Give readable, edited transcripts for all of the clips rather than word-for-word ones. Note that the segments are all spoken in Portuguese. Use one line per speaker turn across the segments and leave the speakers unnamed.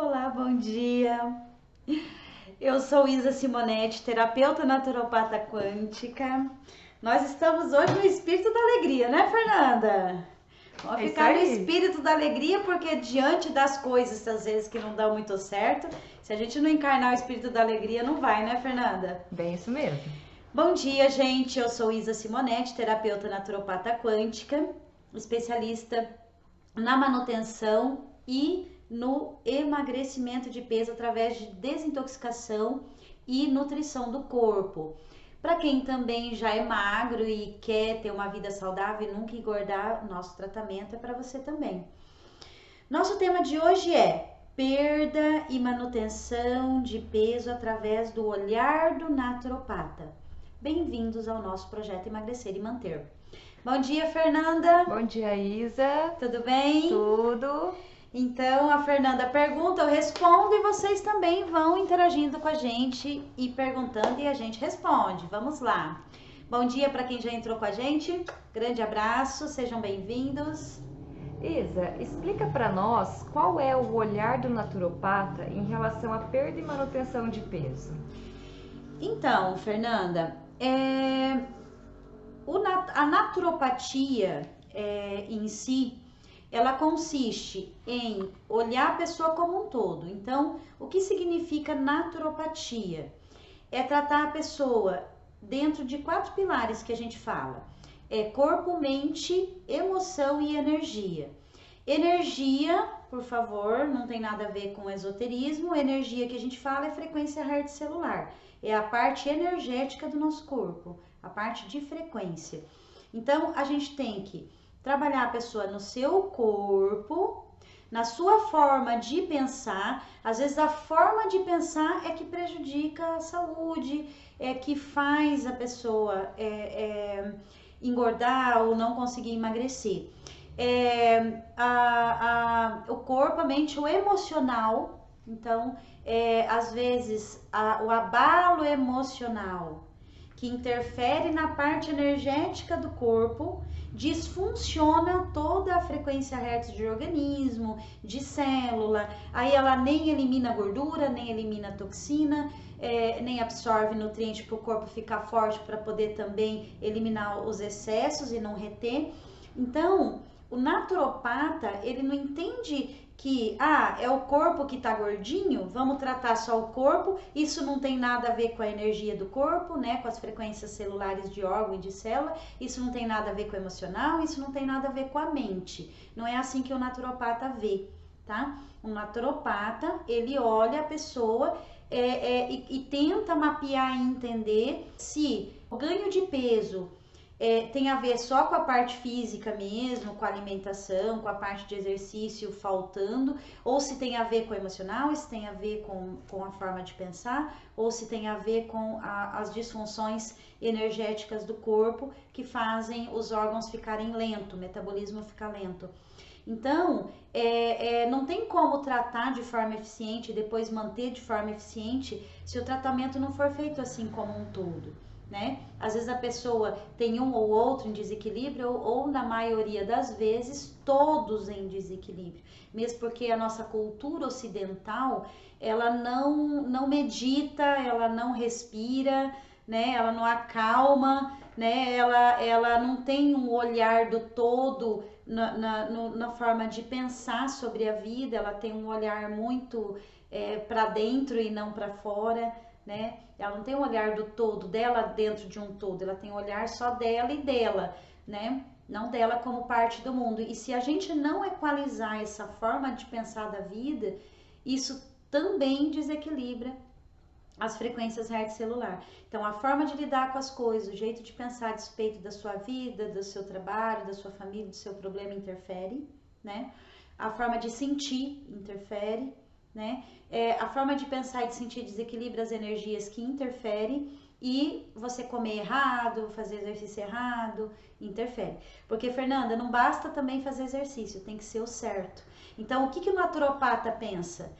Olá, bom dia. Eu sou Isa Simonetti, terapeuta naturopata quântica. Nós estamos hoje no espírito da alegria, né, Fernanda? Vamos
É isso
ficar no
aí.
espírito da alegria, porque diante das coisas, às vezes, que não dão muito certo, se a gente não encarnar o espírito da alegria, não vai, né, Fernanda?
Bem isso mesmo.
Bom dia, gente. Eu sou Isa Simonetti, terapeuta naturopata quântica, especialista na manutenção e no emagrecimento de peso através de desintoxicação e nutrição do corpo. Para quem também já é magro e quer ter uma vida saudável e nunca engordar, nosso tratamento é para você também. Nosso tema de hoje é perda e manutenção de peso através do olhar do naturopata. Bem-vindos ao nosso projeto Emagrecer e Manter. Bom dia, Fernanda.
Bom dia, Isa.
Tudo bem?
Tudo?
Então, a Fernanda pergunta, eu respondo e vocês também vão interagindo com a gente e perguntando e a gente responde. Vamos lá. Bom dia para quem já entrou com a gente. Grande abraço, sejam bem-vindos.
Isa, explica para nós qual é o olhar do naturopata em relação à perda e manutenção de peso.
Então, Fernanda, a naturopatia em si, ela consiste em olhar a pessoa como um todo. Então, o que significa naturopatia? É tratar a pessoa dentro de 4 pilares que a gente fala. É corpo, mente, emoção e energia. Energia, por favor, não tem nada a ver com esoterismo. Energia que a gente fala é frequência Hertz celular. É a parte energética do nosso corpo, a parte de frequência. Então, a gente tem que trabalhar a pessoa no seu corpo, na sua forma de pensar. Às vezes a forma de pensar é que prejudica a saúde, é que faz a pessoa engordar ou não conseguir emagrecer. O corpo, a mente, o emocional. Então, às vezes o abalo emocional que interfere na parte energética do corpo, disfunciona toda a frequência Hertz de organismo, de célula, aí ela nem elimina gordura, nem elimina toxina, nem absorve nutriente para o corpo ficar forte para poder também eliminar os excessos e não reter. Então, o naturopata, ele não entende que, é o corpo que tá gordinho, vamos tratar só o corpo, isso não tem nada a ver com a energia do corpo, né, com as frequências celulares de órgão e de célula, isso não tem nada a ver com o emocional, isso não tem nada a ver com a mente. Não é assim que o naturopata vê, tá? O naturopata, ele olha a pessoa e tenta mapear e entender se o ganho de peso tem a ver só com a parte física mesmo, com a alimentação, com a parte de exercício faltando, ou se tem a ver com o emocional, se tem a ver com a forma de pensar, ou se tem a ver com as disfunções energéticas do corpo que fazem os órgãos ficarem lentos, o metabolismo ficar lento. Então, não tem como tratar de forma eficiente e depois manter de forma eficiente se o tratamento não for feito assim como um todo. Né? Às vezes a pessoa tem um ou outro em desequilíbrio ou na maioria das vezes todos em desequilíbrio, mesmo porque a nossa cultura ocidental ela não medita, ela não respira, né? Ela não acalma, né? Ela não tem um olhar do todo na forma de pensar sobre a vida, ela tem um olhar muito para dentro e não para fora, né? Ela não tem um olhar do todo, dela dentro de um todo, ela tem um olhar só dela e dela, né? Não dela como parte do mundo. E se a gente não equalizar essa forma de pensar da vida, isso também desequilibra as frequências Hertz celular. Então, a forma de lidar com as coisas, o jeito de pensar a respeito da sua vida, do seu trabalho, da sua família, do seu problema interfere, né? A forma de sentir interfere, né? A forma de pensar e de sentir desequilibra as energias que interferem e você comer errado, fazer exercício errado, interfere. Porque, Fernanda, não basta também fazer exercício, tem que ser o certo. Então, o que o naturopata pensa?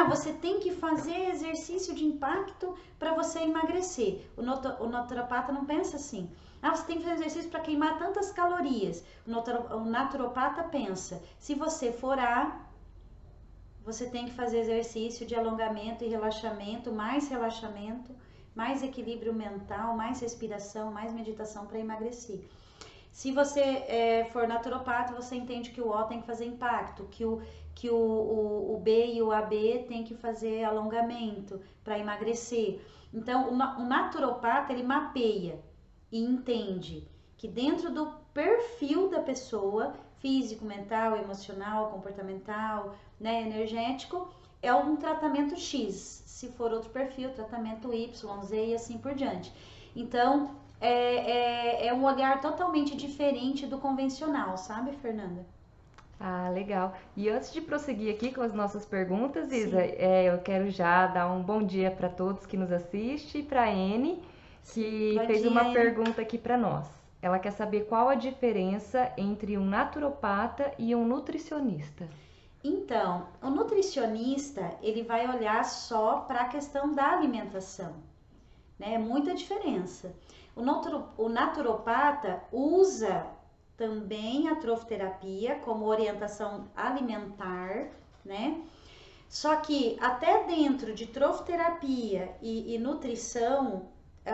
Você tem que fazer exercício de impacto para você emagrecer. O naturopata não pensa assim. Você tem que fazer exercício para queimar tantas calorias. O naturopata pensa, se você for você tem que fazer exercício de alongamento e relaxamento, mais equilíbrio mental, mais respiração, mais meditação para emagrecer. Se você for naturopata, você entende que o O tem que fazer impacto, que o B e o AB tem que fazer alongamento para emagrecer. Então, o naturopata, ele mapeia e entende que dentro do perfil da pessoa, físico, mental, emocional, comportamental, né, energético, é um tratamento X. Se for outro perfil, tratamento Y, Z e assim por diante. Então, é um olhar totalmente diferente do convencional, sabe, Fernanda?
Ah, legal. E antes de prosseguir aqui com as nossas perguntas, Isa,
Sim,
eu quero já dar um bom dia para todos que nos assistem e para a Anne,
sim.
que
Bom
fez
dia,
uma
Anne.
pergunta aqui para nós. Ela quer saber qual a diferença entre um naturopata e um nutricionista.
Então, o nutricionista, ele vai olhar só para a questão da alimentação, né? É muita diferença. O naturopata usa também a trofterapia como orientação alimentar, né? Só que até dentro de trofterapia e nutrição,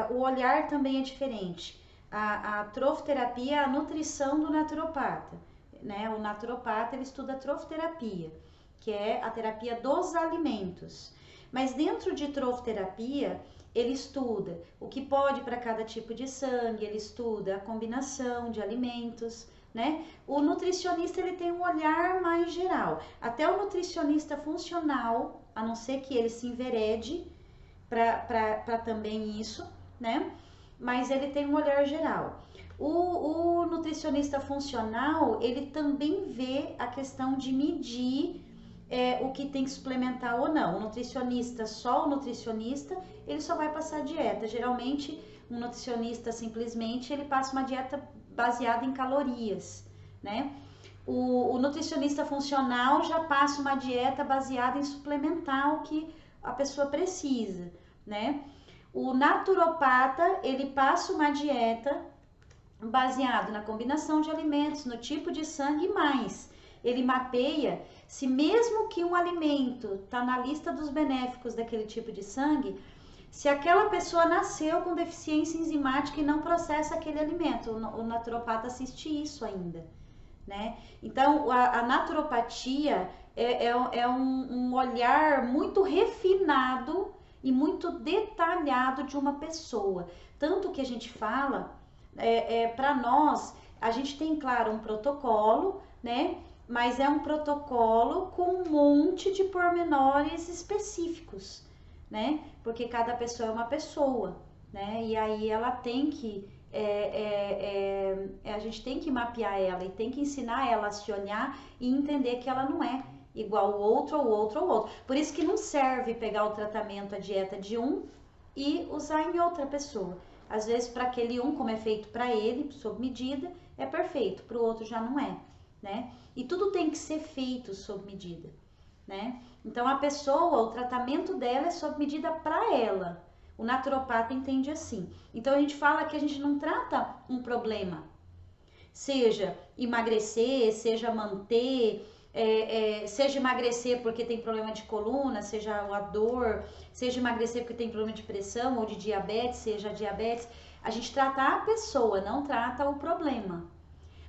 o olhar também é diferente. A trofterapia é a nutrição do naturopata, né? O naturopata ele estuda a trofterapia, que é a terapia dos alimentos. Mas dentro de trofterapia, ele estuda o que pode para cada tipo de sangue, ele estuda a combinação de alimentos, né? O nutricionista ele tem um olhar mais geral. Até o nutricionista funcional, a não ser que ele se enverede para também isso, né? Mas ele tem um olhar geral. O nutricionista funcional, ele também vê a questão de medir o que tem que suplementar ou não. O nutricionista, só o nutricionista, ele só vai passar dieta. Geralmente, um nutricionista simplesmente, ele passa uma dieta baseada em calorias, né? O nutricionista funcional já passa uma dieta baseada em suplementar o que a pessoa precisa, né? O naturopata, ele passa uma dieta baseado na combinação de alimentos, no tipo de sangue e mais. Ele mapeia se mesmo que um alimento está na lista dos benéficos daquele tipo de sangue, se aquela pessoa nasceu com deficiência enzimática e não processa aquele alimento. O naturopata assiste isso ainda, né? Então, a naturopatia é um olhar muito refinado e muito detalhado de uma pessoa. Tanto que a gente fala, para nós, a gente tem, claro, um protocolo, né? Mas é um protocolo com um monte de pormenores específicos, né? Porque cada pessoa é uma pessoa, né? E aí ela tem que a gente tem que mapear ela e tem que ensinar ela a se olhar e entender que ela não é igual o outro, ou outro, ou outro. Por isso que não serve pegar o tratamento, a dieta de um e usar em outra pessoa. Às vezes, para aquele um, como é feito para ele, sob medida, é perfeito, para o outro já não é, né? E tudo tem que ser feito sob medida, né? Então, a pessoa, o tratamento dela é sob medida para ela. O naturopata entende assim. Então, a gente fala que a gente não trata um problema, seja emagrecer, seja manter, seja emagrecer porque tem problema de coluna, seja a dor, seja emagrecer porque tem problema de pressão ou de diabetes, seja diabetes. A gente trata a pessoa, não trata o problema.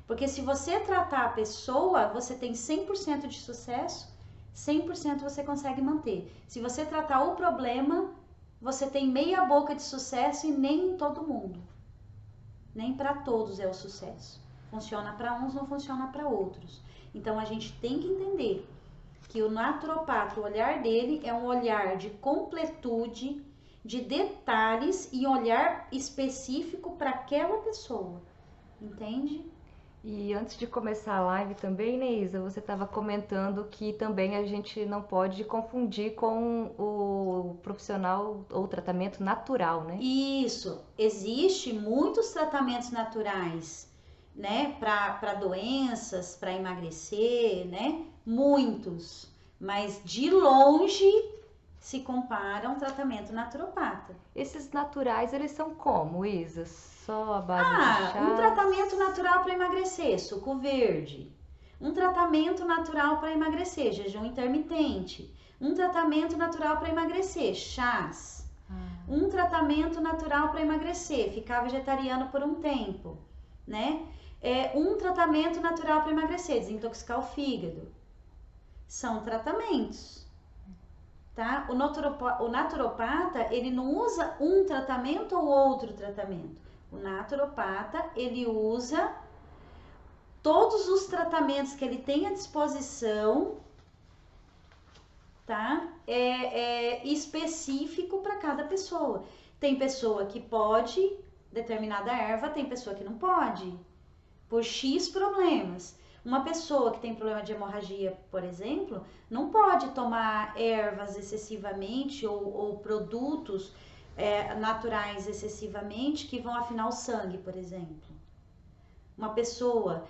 Porque se você tratar a pessoa, você tem 100% de sucesso, 100% você consegue manter. Se você tratar o problema, você tem meia boca de sucesso e nem em todo mundo. Nem para todos é o sucesso. Funciona para uns, não funciona para outros. Então a gente tem que entender que o naturopata, o olhar dele é um olhar de completude, de detalhes e olhar específico para aquela pessoa. Entende?
E antes de começar a live também, né, Isa, você estava comentando que também a gente não pode confundir com o profissional ou tratamento natural, né?
Isso, existe muitos tratamentos naturais, né, para doenças, para emagrecer, né? Muitos, mas de longe se compara a um tratamento naturopata.
Esses naturais, eles são como, Isa? Só a base de
Um
chás?
tratamento natural para emagrecer, suco verde, Um tratamento natural para emagrecer, jejum intermitente. Um tratamento natural para emagrecer, chás. Um tratamento natural para emagrecer, ficar vegetariano por um tempo, né? Um tratamento natural para emagrecer, desintoxicar o fígado. São tratamentos, tá? O naturopata, ele não usa um tratamento ou outro tratamento. O naturopata, ele usa todos os tratamentos que ele tem à disposição, tá? Específico para cada pessoa. Tem pessoa que pode determinada erva, tem pessoa que não pode, por X problemas. Uma pessoa que tem problema de hemorragia, por exemplo, não pode tomar ervas excessivamente ou produtos naturais excessivamente que vão afinar o sangue, por exemplo. Uma pessoa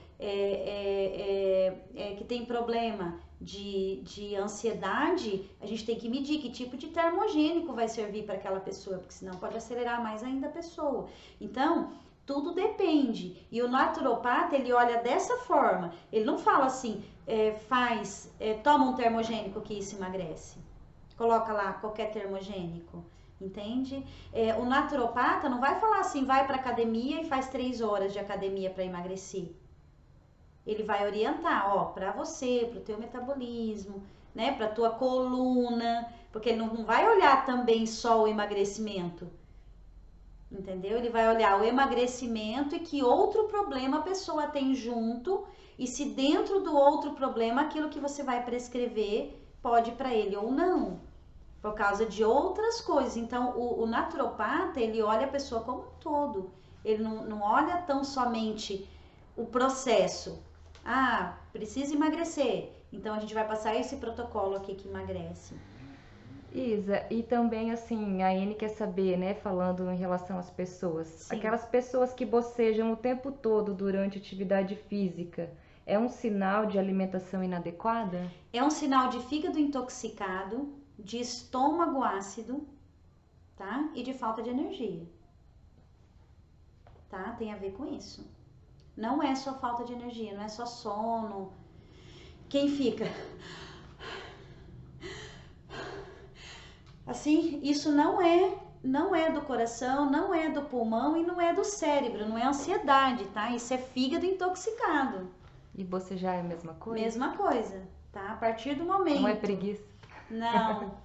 que tem problema de ansiedade, a gente tem que medir que tipo de termogênico vai servir para aquela pessoa, porque senão pode acelerar mais ainda a pessoa. Então, tudo depende. E o naturopata, ele olha dessa forma. Ele não fala assim, toma um termogênico que isso emagrece. Coloca lá qualquer termogênico. Entende? O naturopata não vai falar assim, vai para academia e faz 3 horas de academia para emagrecer. Ele vai orientar, ó, para você, para o teu metabolismo, né, para tua coluna, porque ele não vai olhar também só o emagrecimento. Entendeu? Ele vai olhar o emagrecimento e que outro problema a pessoa tem junto, e se dentro do outro problema aquilo que você vai prescrever pode para ele ou não, por causa de outras coisas. Então, o naturopata, ele olha a pessoa como um todo. Ele não olha tão somente o processo. Ah, precisa emagrecer. Então, a gente vai passar esse protocolo aqui que emagrece.
Isa, e também assim, a Anne quer saber, né, falando em relação às pessoas.
Sim.
Aquelas pessoas que bocejam o tempo todo durante atividade física, é um sinal de alimentação inadequada?
É um sinal de fígado intoxicado, de estômago ácido, tá? E de falta de energia, tá? Tem a ver com isso. Não é só falta de energia, não é só sono. Quem fica assim, isso não é do coração, não é do pulmão e não é do cérebro, não é ansiedade, tá? Isso é fígado intoxicado.
E bocejar é a mesma coisa?
Mesma coisa, tá? A partir do momento...
Não é preguiça?
Não.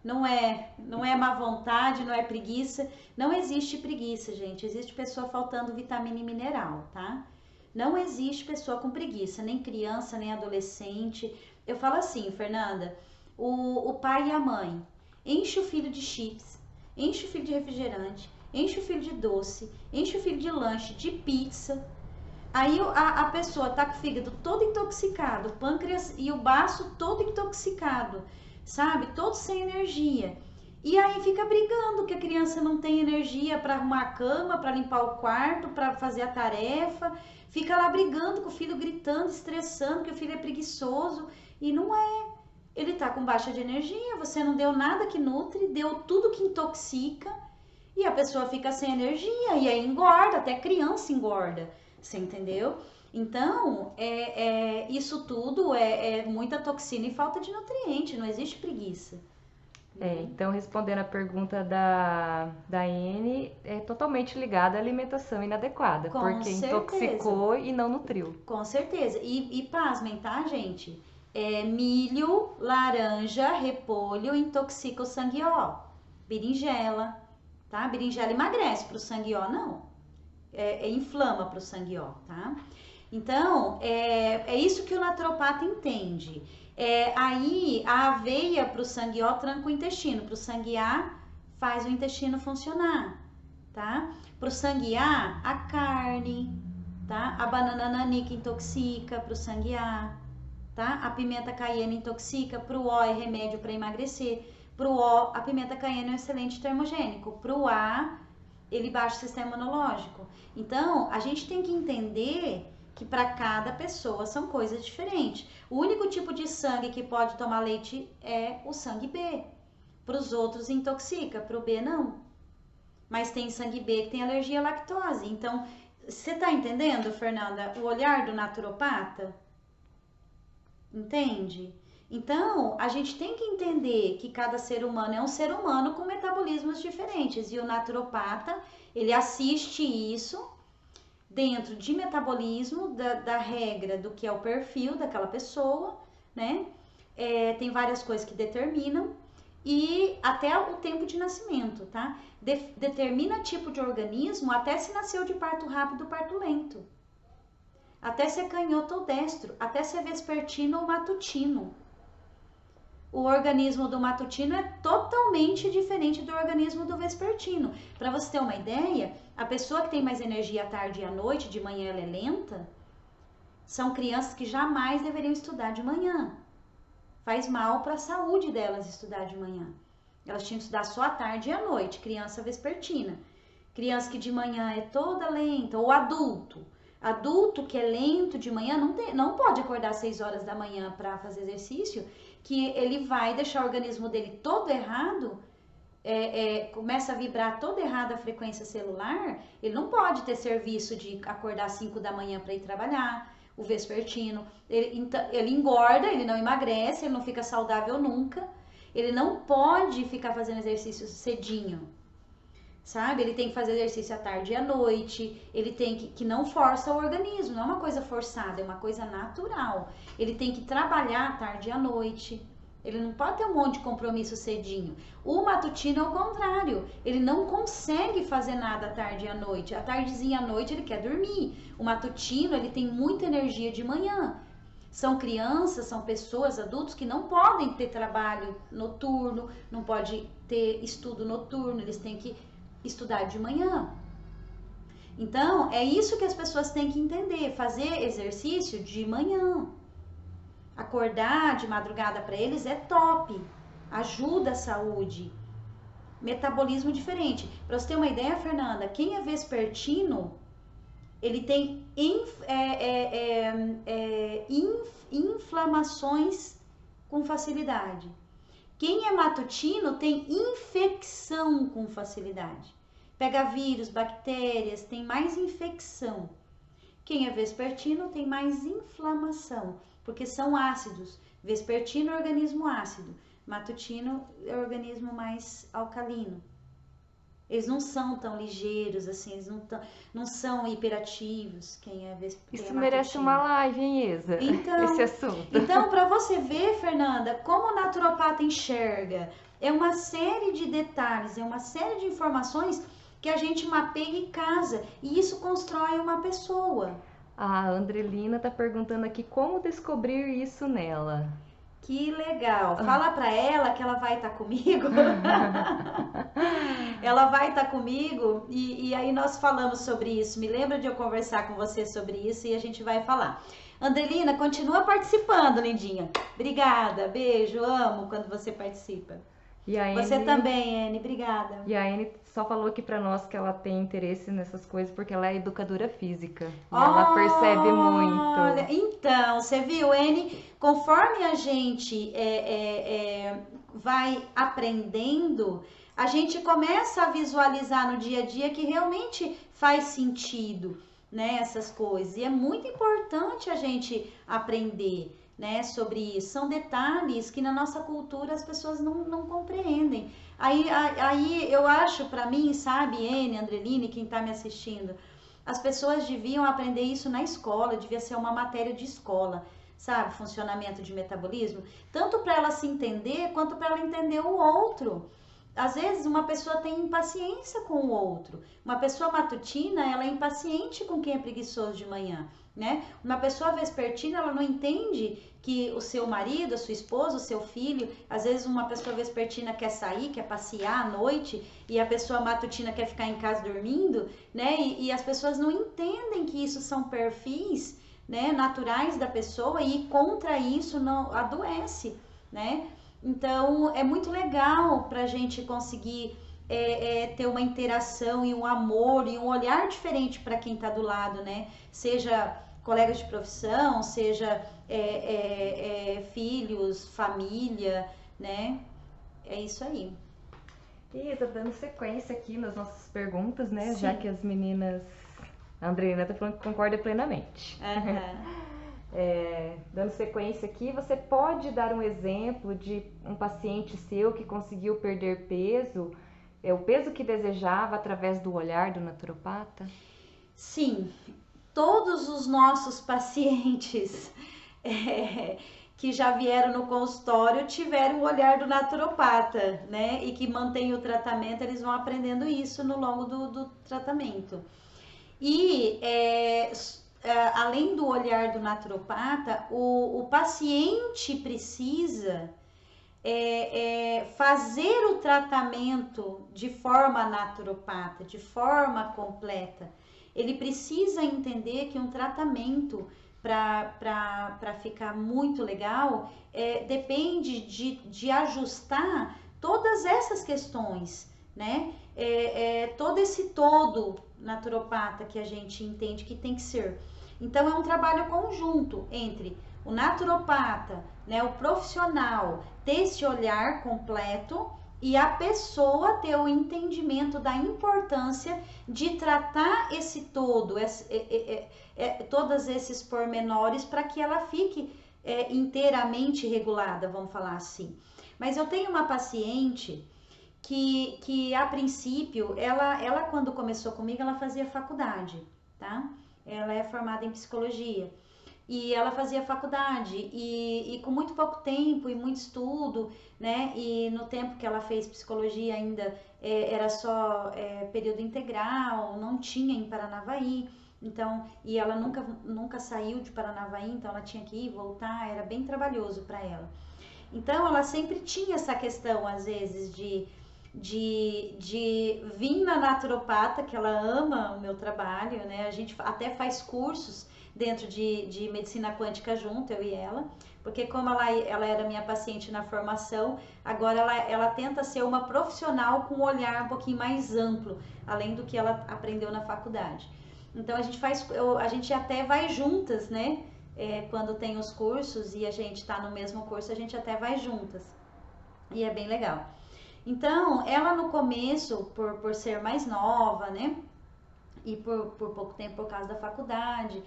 Não é má vontade, não é preguiça. Não existe preguiça, gente. Existe pessoa faltando vitamina e mineral, tá? Não existe pessoa com preguiça, nem criança, nem adolescente. Eu falo assim, Fernanda, o pai e a mãe enche o filho de chips, enche o filho de refrigerante, enche o filho de doce, enche o filho de lanche, de pizza. Aí a pessoa tá com o fígado todo intoxicado, o pâncreas e o baço todo intoxicado, sabe? Todo sem energia. E aí fica brigando que a criança não tem energia para arrumar a cama, para limpar o quarto, para fazer a tarefa. Fica lá brigando com o filho, gritando, estressando, que o filho é preguiçoso. E não é. Ele tá com baixa de energia, você não deu nada que nutre, deu tudo que intoxica. E a pessoa fica sem energia, e aí engorda, até criança engorda. Você entendeu? Então, isso tudo é muita toxina e falta de nutriente, não existe preguiça.
Então, respondendo a pergunta da Anne, é totalmente ligada à alimentação inadequada,
Com
porque
certeza.
Intoxicou e não nutriu.
Com certeza. E pasmem, tá, gente? Milho, laranja, repolho intoxica o sangue ó. Berinjela, tá? Berinjela emagrece, pro sangue ó não. Inflama pro sangue ó, tá? Então, é isso que o naturopata entende. Aí, a aveia pro sangue ó tranca o intestino, pro sangue A faz o intestino funcionar, tá? Pro sangue A, a carne, tá? A banana nanica intoxica pro sangue A, tá? A pimenta caiena intoxica, pro O é remédio para emagrecer. Pro O, a pimenta caiena é um excelente termogênico. Pro A, ele baixa o sistema imunológico. Então, a gente tem que entender que para cada pessoa são coisas diferentes. O único tipo de sangue que pode tomar leite é o sangue B. Para os outros intoxica, para o B não. Mas tem sangue B que tem alergia à lactose. Então, Você tá entendendo, Fernanda, o olhar do naturopata? Entende? Então, a gente tem que entender que cada ser humano é um ser humano com metabolismos diferentes. E o naturopata, ele assiste isso dentro de metabolismo, da regra do que é o perfil daquela pessoa, né? Tem várias coisas que determinam. E até o tempo de nascimento, tá? Determina tipo de organismo até se nasceu de parto rápido ou parto lento. Até ser canhoto ou destro, até ser vespertino ou matutino. O organismo do matutino é totalmente diferente do organismo do vespertino. Para você ter uma ideia, a pessoa que tem mais energia à tarde e à noite, de manhã ela é lenta, são crianças que jamais deveriam estudar de manhã. Faz mal para a saúde delas estudar de manhã. Elas tinham que estudar só à tarde e à noite, criança vespertina. Criança que de manhã é toda lenta, ou adulto. Adulto que é lento de manhã não pode acordar às 6 horas da manhã para fazer exercício, que ele vai deixar o organismo dele todo errado, começa a vibrar toda errada a frequência celular, ele não pode ter serviço de acordar às 5 da manhã para ir trabalhar. O vespertino, ele engorda, ele não emagrece, ele não fica saudável nunca, ele não pode ficar fazendo exercício cedinho, sabe? Ele tem que fazer exercício à tarde e à noite, ele tem que não força o organismo, não é uma coisa forçada, é uma coisa natural. Ele tem que trabalhar à tarde e à noite, ele não pode ter um monte de compromisso cedinho. O matutino é o contrário, ele não consegue fazer nada à tarde e à noite. À tardezinha à noite ele quer dormir. O matutino, ele tem muita energia de manhã. São crianças, são pessoas, adultos que não podem ter trabalho noturno, não pode ter estudo noturno, eles têm que estudar de manhã. Então, é isso que as pessoas têm que entender, fazer exercício de manhã. Acordar de madrugada para eles é top, ajuda a saúde. Metabolismo diferente. Para você ter uma ideia, Fernanda, quem é vespertino, ele tem inflamações com facilidade. Quem é matutino tem infecção com facilidade. Pega vírus, bactérias, tem mais infecção. Quem é vespertino tem mais inflamação, porque são ácidos. Vespertino é organismo ácido, matutino é organismo mais alcalino. Eles não são tão ligeiros assim, eles não são hiperativos. Quem é vespertino.
Isso merece uma live, hein, Isa?
Então,
esse assunto.
Então, para você ver, Fernanda, como o naturopata enxerga, é uma série de detalhes, é uma série de informações que a gente mapeia em casa e isso constrói uma pessoa.
A Andrelina tá perguntando aqui como descobrir isso nela.
Que legal. Fala para ela que ela vai estar comigo. Ela vai estar comigo e aí nós falamos sobre isso. Me lembra de eu conversar com você sobre isso e a gente vai falar. Andrelina, continua participando, lindinha. Obrigada, beijo, amo quando você participa.
E a
Você
Anne,
também, Anne, obrigada.
E a Anne só falou aqui pra nós que ela tem interesse nessas coisas porque ela é educadora física. E ela percebe muito.
Então, você viu, Anne, conforme a gente vai aprendendo, a gente começa a visualizar no dia a dia que realmente faz sentido, né, essas coisas. E é muito importante a gente aprender, né, sobre isso. São detalhes que na nossa cultura as pessoas não compreendem. Aí eu acho, para mim, sabe, Anne, Andreline, quem tá me assistindo, as pessoas deviam aprender isso na escola, devia ser uma matéria de escola, sabe, funcionamento de metabolismo, tanto para ela se entender, quanto para ela entender o outro. Às vezes uma pessoa tem impaciência com o outro. Uma pessoa matutina, ela é impaciente com quem é preguiçoso de manhã, né? Uma pessoa vespertina, ela não entende que o seu marido, a sua esposa, o seu filho, às vezes uma pessoa vespertina quer sair, quer passear à noite, e a pessoa matutina quer ficar em casa dormindo, né? E as pessoas não entendem que isso são perfis, né, naturais da pessoa e contra isso não adoece, né? Então, é muito legal para a gente conseguir ter uma interação e um amor e um olhar diferente para quem está do lado, né? Seja colegas de profissão, seja filhos, família, né? É isso aí.
E tá dando sequência aqui nas nossas perguntas, né?
Sim.
Já que as meninas A Andreina tá falando que concorda plenamente.
Aham.
Dando sequência aqui, você pode dar um exemplo de um paciente seu que conseguiu perder peso, o peso que desejava através do olhar do naturopata?
Sim, todos os nossos pacientes é, que já vieram no consultório tiveram o olhar do naturopata, né? E que mantém o tratamento, eles vão aprendendo isso no longo do tratamento. E além do olhar do naturopata, o paciente precisa fazer o tratamento de forma naturopata, de forma completa. Ele precisa entender que um tratamento para ficar muito legal depende de ajustar todas essas questões, né? Todo esse todo naturopata que a gente entende que tem que ser. Então é um trabalho conjunto entre o naturopata, né, o profissional ter esse olhar completo e a pessoa ter o entendimento da importância de tratar esse todo, todos esses pormenores para que ela fique inteiramente regulada, vamos falar assim. Mas eu tenho uma paciente que a princípio, ela quando começou comigo, ela fazia faculdade, tá? Ela é formada em psicologia. E ela fazia faculdade e com muito pouco tempo e muito estudo, né? E no tempo que ela fez psicologia ainda era só período integral, não tinha em Paranavaí. Então, e ela nunca saiu de Paranavaí, então ela tinha que ir, voltar, era bem trabalhoso para ela. Então, ela sempre tinha essa questão, às vezes, de vir na naturopata, que ela ama o meu trabalho, né? A gente até faz cursos dentro de medicina quântica junto, eu e ela, porque como ela era minha paciente na formação, agora ela tenta ser uma profissional com um olhar um pouquinho mais amplo, além do que ela aprendeu na faculdade. Então a gente até vai juntas, né? Quando tem os cursos e a gente está no mesmo curso, a gente até vai juntas. E é bem legal. Então, ela no começo, por ser mais nova, né? E por pouco tempo por causa da faculdade,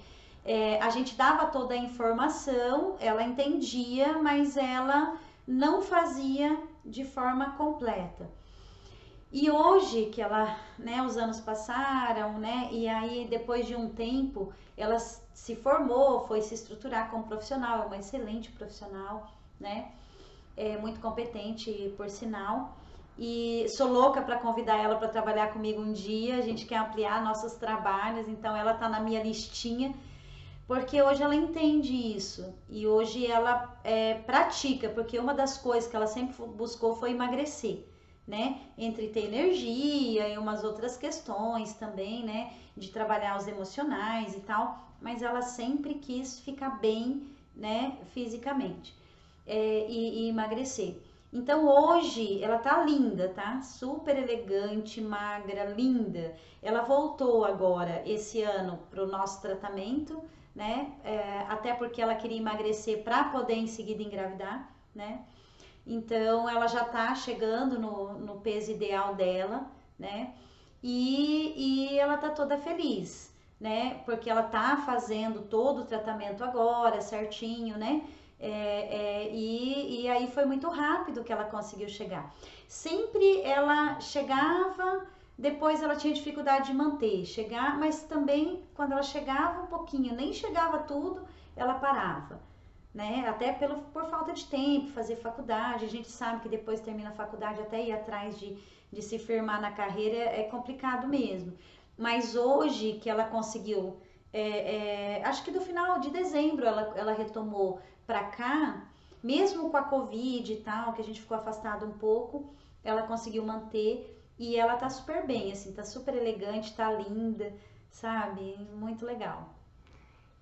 a gente dava toda a informação, ela entendia, mas ela não fazia de forma completa. E hoje que ela, né, os anos passaram, né, e aí depois de um tempo ela se formou, foi se estruturar como profissional, é uma excelente profissional, né, muito competente por sinal. E sou louca para convidar ela para trabalhar comigo um dia. A gente quer ampliar nossos trabalhos, então ela tá na minha listinha, porque hoje ela entende isso e hoje ela pratica, porque uma das coisas que ela sempre buscou foi emagrecer, né? Entre ter energia e umas outras questões também, né? De trabalhar os emocionais e tal, mas ela sempre quis ficar bem, né? Fisicamente e emagrecer. Então hoje ela tá linda, tá? Super elegante, magra, linda. Ela voltou agora esse ano pro nosso tratamento, né? Até porque ela queria emagrecer para poder em seguida engravidar, né? Então ela já tá chegando no peso ideal dela, né? E ela tá toda feliz, né? Porque ela tá fazendo todo o tratamento agora, certinho, né? E aí foi muito rápido que ela conseguiu chegar. Sempre ela chegava, depois ela tinha dificuldade de manter, chegar, mas também quando ela chegava um pouquinho, nem chegava tudo, ela parava, né? Até por falta de tempo, fazer faculdade. A gente sabe que depois termina a faculdade, até ir atrás de se firmar na carreira é complicado mesmo. Mas hoje que ela conseguiu, acho que do final de dezembro ela retomou para cá, mesmo com a Covid e tal, que a gente ficou afastado um pouco, ela conseguiu manter e ela tá super bem, assim, tá super elegante, tá linda, sabe? Muito legal.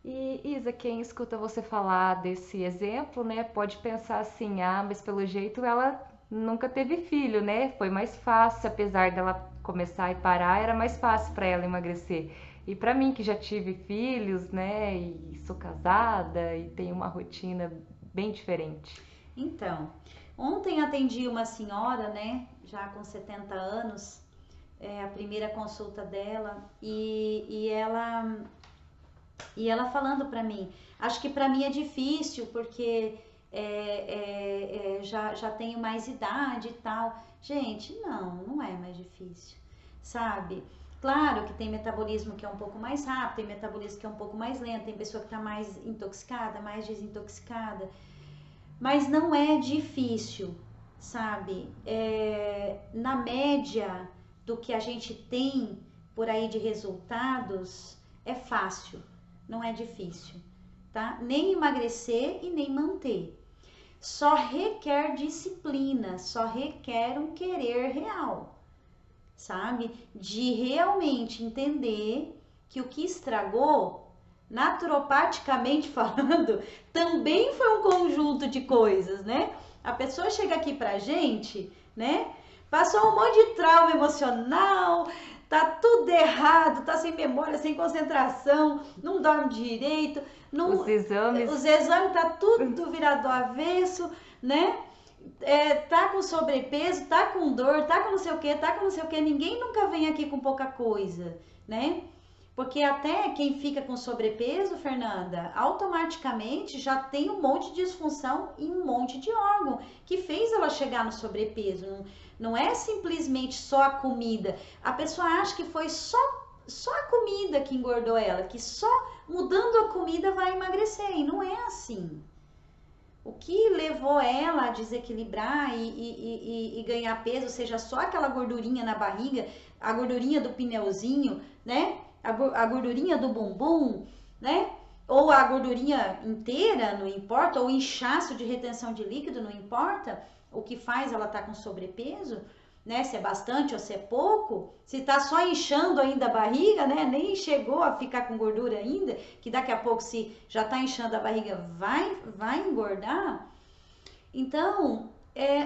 E Isa, quem escuta você falar desse exemplo, né, pode pensar assim, ah, mas pelo jeito ela nunca teve filho, né? Foi mais fácil, apesar dela começar e parar, era mais fácil para ela emagrecer. E para mim que já tive filhos, né, e sou casada e tenho uma rotina bem diferente.
Então, ontem atendi uma senhora, né, já com 70 anos, a primeira consulta dela, e ela falando para mim, acho que para mim é difícil, porque já tenho mais idade e tal. Gente, não é mais difícil, sabe? Claro que tem metabolismo que é um pouco mais rápido, tem metabolismo que é um pouco mais lento, tem pessoa que está mais intoxicada, mais desintoxicada, mas não é difícil, sabe? Na média do que a gente tem por aí de resultados, é fácil, não é difícil, tá? Nem emagrecer e nem manter. Só requer disciplina, só requer um querer real, sabe? De realmente entender que o que estragou, naturopaticamente falando, também foi um conjunto de coisas, né? A pessoa chega aqui pra gente, né? Passou um monte de trauma emocional, tá tudo errado, tá sem memória, sem concentração, não dorme direito, não, os exames tá tudo virado do avesso, né? Tá com sobrepeso, tá com dor, tá com não sei o que, ninguém nunca vem aqui com pouca coisa, né? Porque até quem fica com sobrepeso, Fernanda, automaticamente já tem um monte de disfunção e um monte de órgão que fez ela chegar no sobrepeso. Não é simplesmente só a comida. A pessoa acha que foi só a comida que engordou ela, que só mudando a comida vai emagrecer. E não é assim. O que levou ela a desequilibrar e ganhar peso, seja só aquela gordurinha na barriga, a gordurinha do pneuzinho, né? A gordurinha do bumbum, né? Ou a gordurinha inteira, não importa, ou o inchaço de retenção de líquido, não importa. O que faz ela estar com sobrepeso, né? Se é bastante ou se é pouco, se tá só inchando ainda a barriga, né? Nem chegou a ficar com gordura ainda, que daqui a pouco, se já tá inchando a barriga, vai engordar. Então,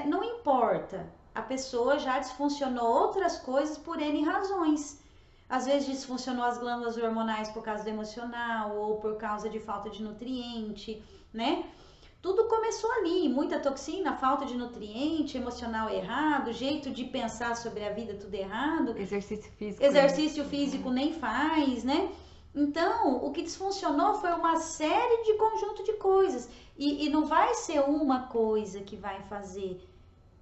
não importa. A pessoa já disfuncionou outras coisas por N razões. Às vezes disfuncionou as glândulas hormonais por causa do emocional ou por causa de falta de nutriente, né? Tudo começou ali, muita toxina, falta de nutriente, emocional errado, jeito de pensar sobre a vida tudo errado. Exercício físico nem faz, né? Então, o que disfuncionou foi uma série de conjunto de coisas. E não vai ser uma coisa que vai fazer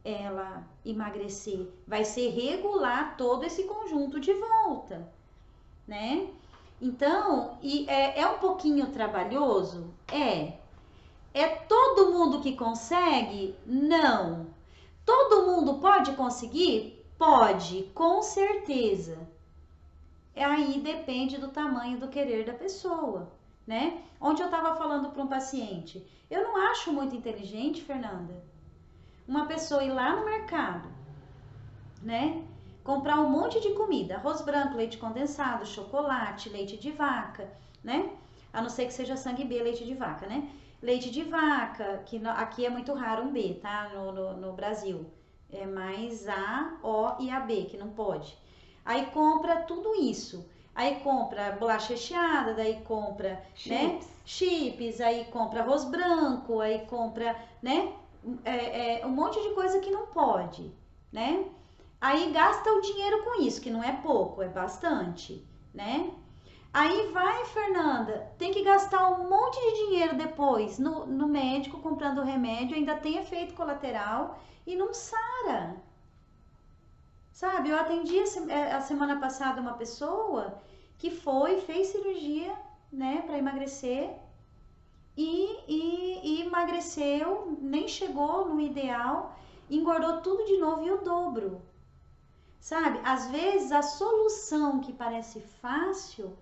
ela emagrecer, vai ser regular todo esse conjunto de volta, né? Então, é um pouquinho trabalhoso? É todo mundo que consegue? Não. Todo mundo pode conseguir? Pode, com certeza. Aí depende do tamanho do querer da pessoa, né? Ontem eu estava falando para um paciente, eu não acho muito inteligente, Fernanda, uma pessoa ir lá no mercado, né? Comprar um monte de comida, arroz branco, leite condensado, chocolate, leite de vaca, né? A não ser que seja sangue B, leite de vaca, né? Leite de vaca, que aqui é muito raro um B, tá? No Brasil. É mais A, O e AB, que não pode. Aí compra tudo isso. Aí compra bolacha recheada, daí compra, né? Chips, aí compra arroz branco, aí compra, né? Um monte de coisa que não pode, né? Aí gasta o dinheiro com isso, que não é pouco, é bastante, né? Aí vai, Fernanda, tem que gastar um monte de dinheiro depois no médico comprando remédio, ainda tem efeito colateral e não sara. Sabe, eu atendi a semana passada uma pessoa que fez cirurgia, né, para emagrecer e emagreceu, nem chegou no ideal, engordou tudo de novo e o dobro. Sabe, às vezes a solução que parece fácil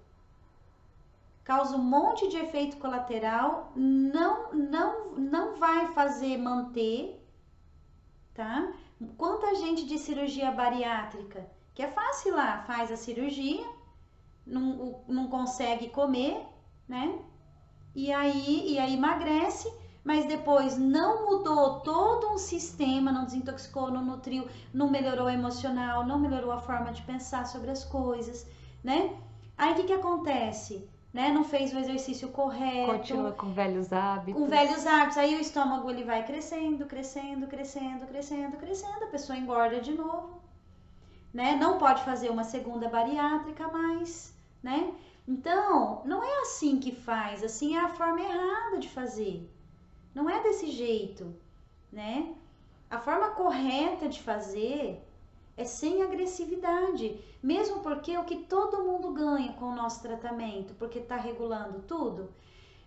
causa um monte de efeito colateral, não vai fazer manter, tá? Quanta gente de cirurgia bariátrica, que é fácil lá, faz a cirurgia, não consegue comer, né? E aí emagrece, mas depois não mudou todo um sistema, não desintoxicou, não nutriu, não melhorou o emocional, não melhorou a forma de pensar sobre as coisas, né? Aí o que acontece? Né? Não fez o exercício correto.
Continua com velhos hábitos.
Com velhos hábitos. Aí o estômago ele vai crescendo, crescendo, crescendo, crescendo, crescendo. A pessoa engorda de novo. né? Não pode fazer uma segunda bariátrica mais, né? Então, não é assim que faz, assim é a forma errada de fazer. Não é desse jeito, né? A forma correta de fazer é sem agressividade, mesmo porque o que todo mundo ganha com o nosso tratamento, porque tá regulando tudo,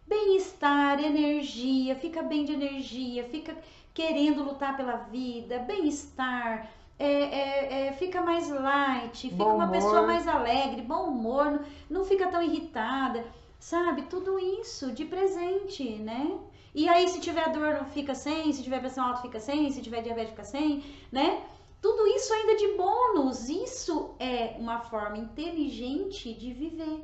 bem-estar, energia, fica bem de energia, fica querendo lutar pela vida, bem-estar, fica mais light, fica
Bom
uma pessoa
humor.
mais alegre, bom humor, não fica tão irritada, sabe? Tudo isso de presente, né? E aí, se tiver dor, não fica sem, se tiver pressão alta, fica sem, se tiver diabetes, fica sem, né? Tudo isso ainda de bônus. Isso é uma forma inteligente de viver.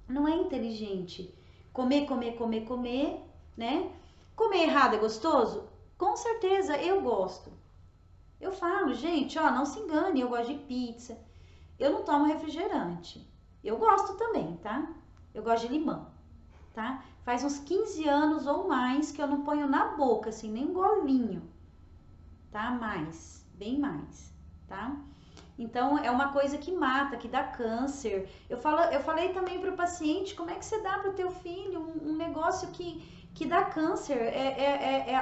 Não é inteligente comer, comer, comer, comer, né? Comer errado é gostoso? Com certeza eu gosto. Eu falo, gente, ó, não se engane, eu gosto de pizza. Eu não tomo refrigerante. Eu gosto também, tá? Eu gosto de limão, tá? Faz uns 15 anos ou mais que eu não ponho na boca, assim, nem um golinho, tá? Mais, bem mais, tá? Então, é uma coisa que mata, que dá câncer. Eu falei também para o paciente, como é que você dá para o teu filho um negócio que dá câncer,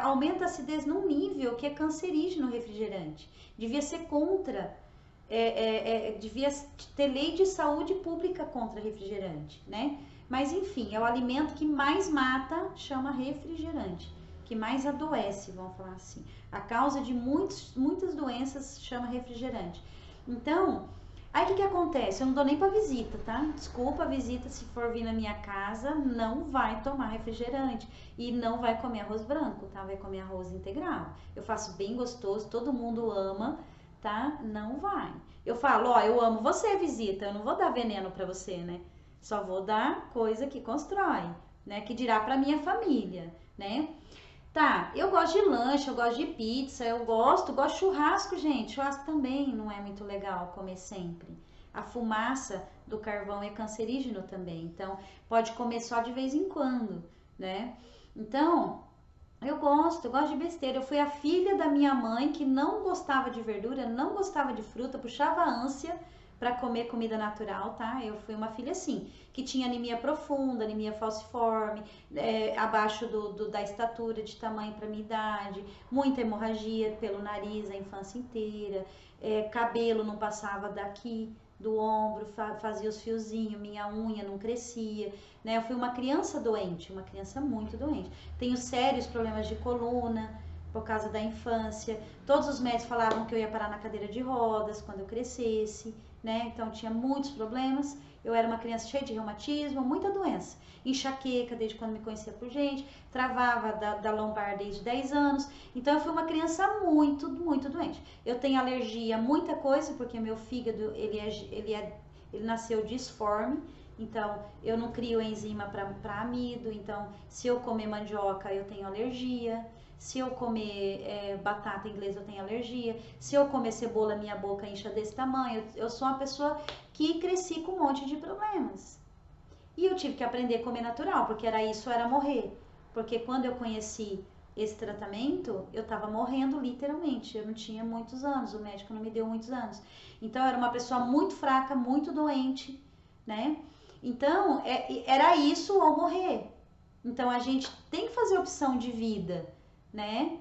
aumenta a acidez num nível que é cancerígeno o refrigerante. Devia ser contra, devia ter lei de saúde pública contra refrigerante, né? Mas enfim, é o alimento que mais mata, chama refrigerante, que mais adoece, vamos falar assim. A causa de muitas doenças chama refrigerante. Então, aí o que acontece? Eu não dou nem pra visita, tá? Desculpa a visita, se for vir na minha casa, não vai tomar refrigerante e não vai comer arroz branco, tá? Vai comer arroz integral. Eu faço bem gostoso, todo mundo ama, tá? Não vai. Eu falo, ó, eu amo você, visita, eu não vou dar veneno pra você, né? Só vou dar coisa que constrói, né? Que dirá pra minha família, né? Tá, eu gosto de lanche, eu gosto de pizza, eu gosto de churrasco, gente. Churrasco também não é muito legal comer sempre. A fumaça do carvão é cancerígeno também, então pode comer só de vez em quando, né? Então, eu gosto de besteira. Eu fui a filha da minha mãe que não gostava de verdura, não gostava de fruta, puxava ânsia para comer comida natural, tá? Eu fui uma filha assim, que tinha anemia profunda, anemia falciforme, abaixo da estatura de tamanho para minha idade, muita hemorragia pelo nariz a infância inteira, cabelo não passava daqui do ombro, fazia os fiozinhos, minha unha não crescia, né? Eu fui uma criança doente, uma criança muito doente. Tenho sérios problemas de coluna por causa da infância. Todos os médicos falavam que eu ia parar na cadeira de rodas quando eu crescesse, né? Então tinha muitos problemas. Eu era uma criança cheia de reumatismo, muita doença. Enxaqueca desde quando me conhecia por gente, travava da lombar desde 10 anos. Então eu fui uma criança muito, muito doente. Eu tenho alergia a muita coisa, porque meu fígado, ele nasceu disforme. Então, eu não crio enzima para amido. Então, se eu comer mandioca, eu tenho alergia. Se eu comer batata inglesa, eu tenho alergia. Se eu comer cebola, minha boca incha desse tamanho. Eu sou uma pessoa que cresci com um monte de problemas. E eu tive que aprender a comer natural, porque era morrer. Porque quando eu conheci esse tratamento, eu estava morrendo literalmente. Eu não tinha muitos anos, o médico não me deu muitos anos. Então, eu era uma pessoa muito fraca, muito doente, né? Então, era isso ou morrer. Então, a gente tem que fazer opção de vida, né?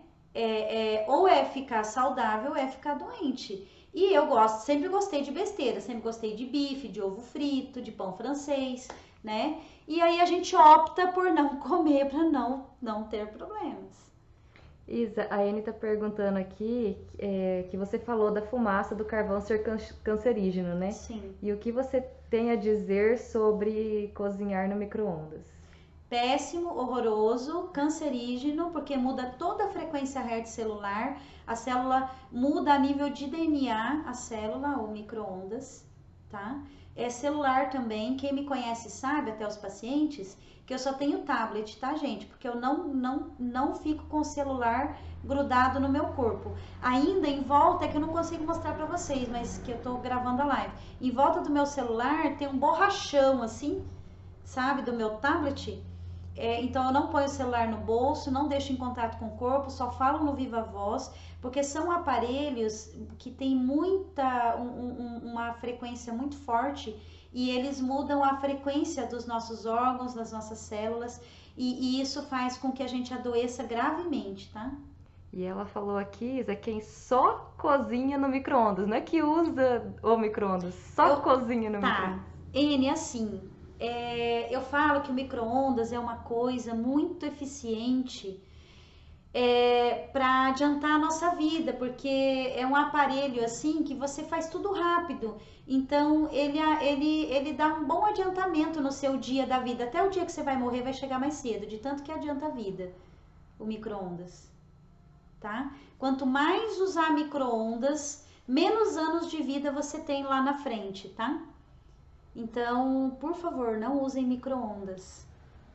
Ou é ficar saudável ou é ficar doente. E eu sempre gostei de besteira, sempre gostei de bife, de ovo frito, de pão francês, né? E aí a gente opta por não comer para não ter problemas.
Isa, a Anne tá perguntando aqui que você falou da fumaça do carvão ser cancerígeno, né?
Sim.
E o que você tem a dizer sobre cozinhar no micro-ondas?
Péssimo, horroroso, cancerígeno, porque muda toda a frequência Hertz celular, a célula muda a nível de DNA, a célula, o micro-ondas, tá? É celular também, quem me conhece sabe, até os pacientes, que eu só tenho tablet, tá, gente? Porque eu não fico com o celular grudado no meu corpo. Ainda em volta, é que eu não consigo mostrar pra vocês, mas que eu tô gravando a live. Em volta do meu celular tem um borrachão, assim, sabe, do meu tablet. Então eu não ponho o celular no bolso, não deixo em contato com o corpo, só falo no viva voz, porque são aparelhos que têm uma frequência muito forte e eles mudam a frequência dos nossos órgãos, das nossas células, e isso faz com que a gente adoeça gravemente, tá?
E ela falou aqui, Isa, quem só cozinha no micro-ondas, não é que usa o micro-ondas, só cozinha no micro-ondas.
N, assim, eu falo que o micro-ondas é uma coisa muito eficiente para adiantar a nossa vida, porque é um aparelho assim que você faz tudo rápido. Então ele dá um bom adiantamento no seu dia da vida. Até o dia que você vai morrer vai chegar mais cedo, de tanto que adianta a vida, o micro-ondas, tá? Quanto mais usar micro-ondas, menos anos de vida você tem lá na frente, tá? Então, por favor, não usem micro-ondas,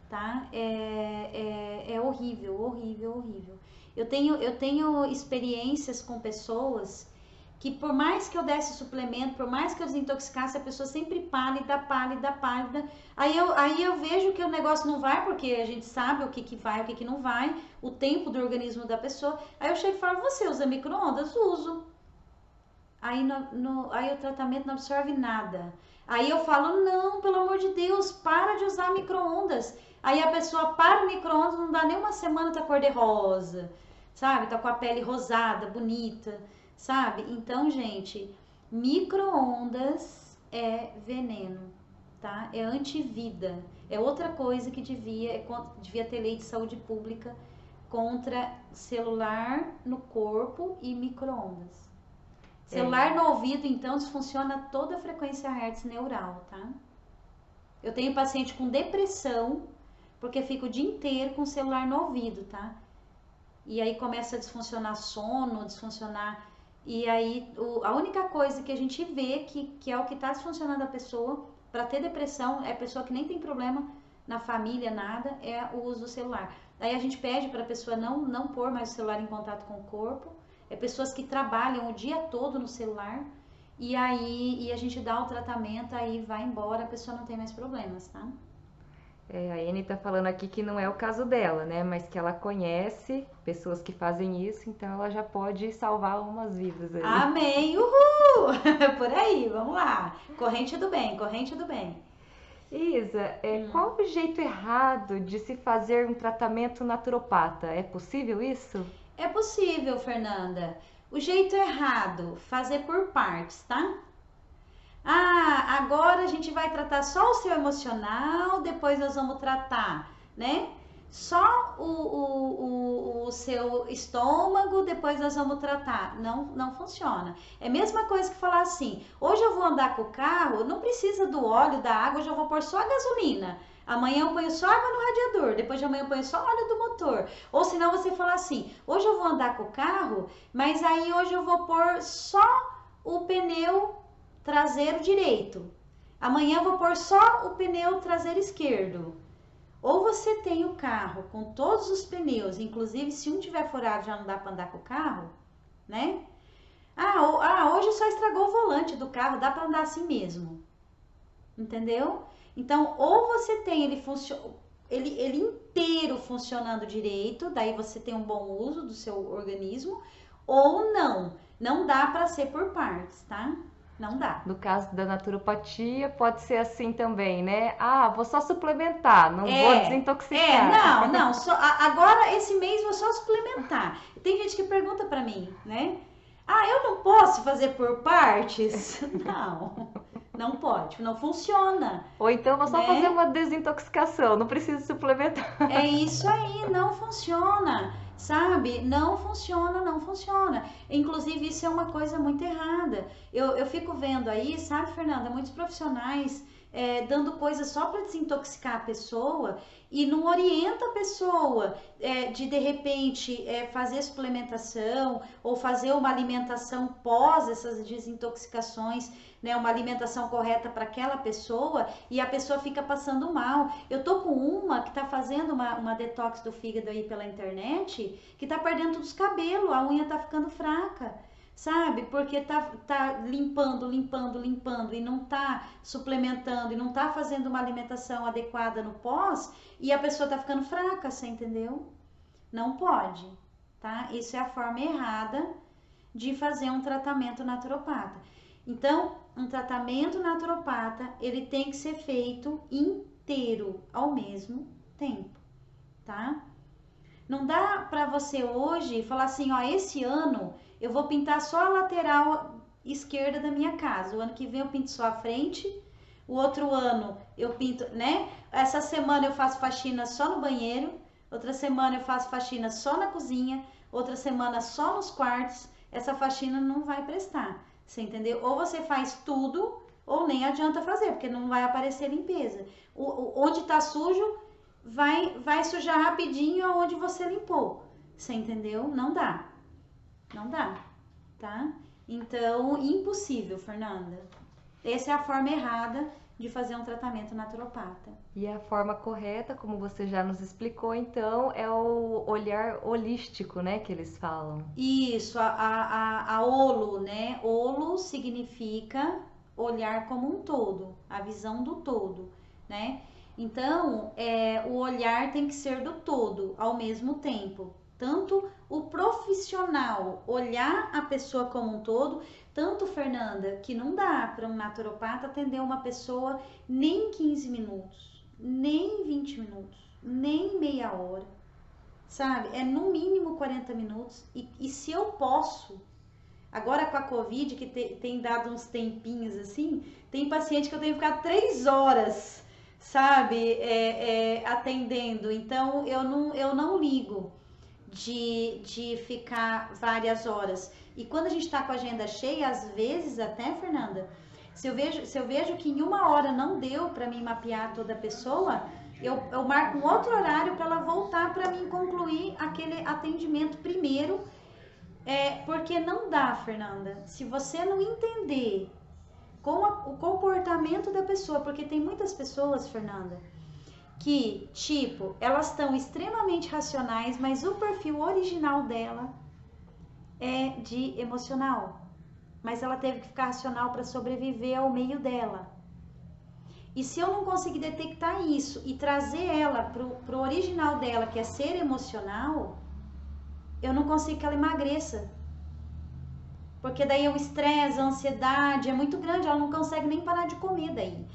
tá? É horrível, horrível, horrível. Eu tenho experiências com pessoas que por mais que eu desse suplemento, por mais que eu desintoxicasse, a pessoa sempre pálida, pálida, pálida. Aí eu vejo que o negócio não vai, porque a gente sabe o que vai, o que não vai, o tempo do organismo da pessoa. Aí eu chego e falo, você usa micro-ondas? Uso. Aí o tratamento não absorve nada. Aí eu falo, não, pelo amor de Deus, para de usar micro-ondas. Aí a pessoa para o micro-ondas, não dá nem uma semana, tá cor de rosa, sabe? Tá com a pele rosada, bonita, sabe? Então, gente, micro-ondas é veneno, tá? É antivida. É outra coisa que devia ter lei de saúde pública contra celular no corpo e micro-ondas. Celular no ouvido, então, desfunciona toda a frequência hertz neural, tá? Eu tenho paciente com depressão, porque fica o dia inteiro com o celular no ouvido, tá? E aí começa a desfuncionar sono, desfuncionar... E aí, a única coisa que a gente vê que é o que tá desfuncionando a pessoa, para ter depressão, é pessoa que nem tem problema na família, nada, é o uso do celular. Aí a gente pede para a pessoa não pôr mais o celular em contato com o corpo. É pessoas que trabalham o dia todo no celular e aí a gente dá o tratamento, aí vai embora, a pessoa não tem mais problemas, tá?
A Anne tá falando aqui que não é o caso dela, né? Mas que ela conhece pessoas que fazem isso, então ela já pode salvar umas vidas aí.
Amém! Uhul! Por aí, vamos lá. Corrente do bem, corrente do bem.
Isa, qual o jeito errado de se fazer um tratamento naturopata? É possível isso?
É possível, Fernanda. O jeito errado, fazer por partes, tá? Agora a gente vai tratar só o seu emocional, depois nós vamos tratar, né? Só o seu estômago, depois nós vamos tratar. Não funciona. É a mesma coisa que falar assim, hoje eu vou andar com o carro, não precisa do óleo, da água, hoje eu vou pôr só a gasolina. Amanhã eu ponho só água no radiador, depois de amanhã eu ponho só óleo do motor. Ou senão você fala assim, hoje eu vou andar com o carro, mas aí hoje eu vou pôr só o pneu traseiro direito. Amanhã eu vou pôr só o pneu traseiro esquerdo. Ou você tem o carro com todos os pneus, inclusive se um tiver furado já não dá para andar com o carro, né? Hoje só estragou o volante do carro, dá para andar assim mesmo. Entendeu? Então, ou você tem ele inteiro funcionando direito, daí você tem um bom uso do seu organismo, ou não dá para ser por partes, tá? Não dá.
No caso da naturopatia, pode ser assim também, né? Vou só suplementar, não vou desintoxicar.
Agora esse mês vou só suplementar. Tem gente que pergunta para mim, né? Eu não posso fazer por partes? Não pode, não funciona.
Ou então vou só fazer uma desintoxicação, não preciso suplementar.
É isso aí, não funciona, sabe? Não funciona. Inclusive, isso é uma coisa muito errada. Eu fico vendo aí, sabe, Fernanda, muitos profissionais dando coisas só para desintoxicar a pessoa e não orienta a pessoa de repente fazer suplementação ou fazer uma alimentação pós essas desintoxicações, né, uma alimentação correta para aquela pessoa e a pessoa fica passando mal. Eu tô com uma que tá fazendo uma detox do fígado aí pela internet, que tá perdendo todos os cabelos, a unha tá ficando fraca. sabe? Porque tá limpando, limpando, limpando e não tá suplementando e não tá fazendo uma alimentação adequada no pós e a pessoa tá ficando fraca, você entendeu? Não pode, tá? Isso é a forma errada de fazer um tratamento naturopata. Então, um tratamento naturopata, ele tem que ser feito inteiro ao mesmo tempo, tá? Não dá pra você hoje falar assim, ó, esse ano eu vou pintar só a lateral esquerda da minha casa. O ano que vem eu pinto só a frente. O outro ano eu pinto, né? Essa semana eu faço faxina só no banheiro. Outra semana eu faço faxina só na cozinha. Outra semana só nos quartos. Essa faxina não vai prestar. Você entendeu? Ou você faz tudo, ou nem adianta fazer, porque não vai aparecer limpeza. Onde tá sujo, vai sujar rapidinho aonde você limpou. Você entendeu? Não dá. Não dá, tá? Então, impossível, Fernanda. Essa é a forma errada de fazer um tratamento naturopata.
E a forma correta, como você já nos explicou, então, é o olhar holístico, né, que eles falam.
Isso, a holo, né? Holo significa olhar como um todo, a visão do todo, né? Então, o olhar tem que ser do todo ao mesmo tempo. Tanto o profissional olhar a pessoa como um todo, tanto, Fernanda, que não dá para um naturopata atender uma pessoa nem 15 minutos, nem 20 minutos, nem meia hora, sabe? É no mínimo 40 minutos. E se eu posso, agora com a Covid, que tem dado uns tempinhos assim, tem paciente que eu tenho que ficar 3 horas, sabe? Atendendo. Então, eu não ligo de ficar várias horas. E quando a gente tá com a agenda cheia, às vezes até, Fernanda, se eu vejo que em 1 hora não deu para mim mapear toda a pessoa, eu marco um outro horário para ela voltar para mim concluir aquele atendimento primeiro. Porque não dá, Fernanda. Se você não entender o comportamento da pessoa, porque tem muitas pessoas, Fernanda, que, tipo, elas estão extremamente racionais, mas o perfil original dela é de emocional. Mas ela teve que ficar racional para sobreviver ao meio dela. E se eu não conseguir detectar isso e trazer ela pro original dela, que é ser emocional, eu não consigo que ela emagreça. Porque daí o estresse, a ansiedade é muito grande, ela não consegue nem parar de comer daí.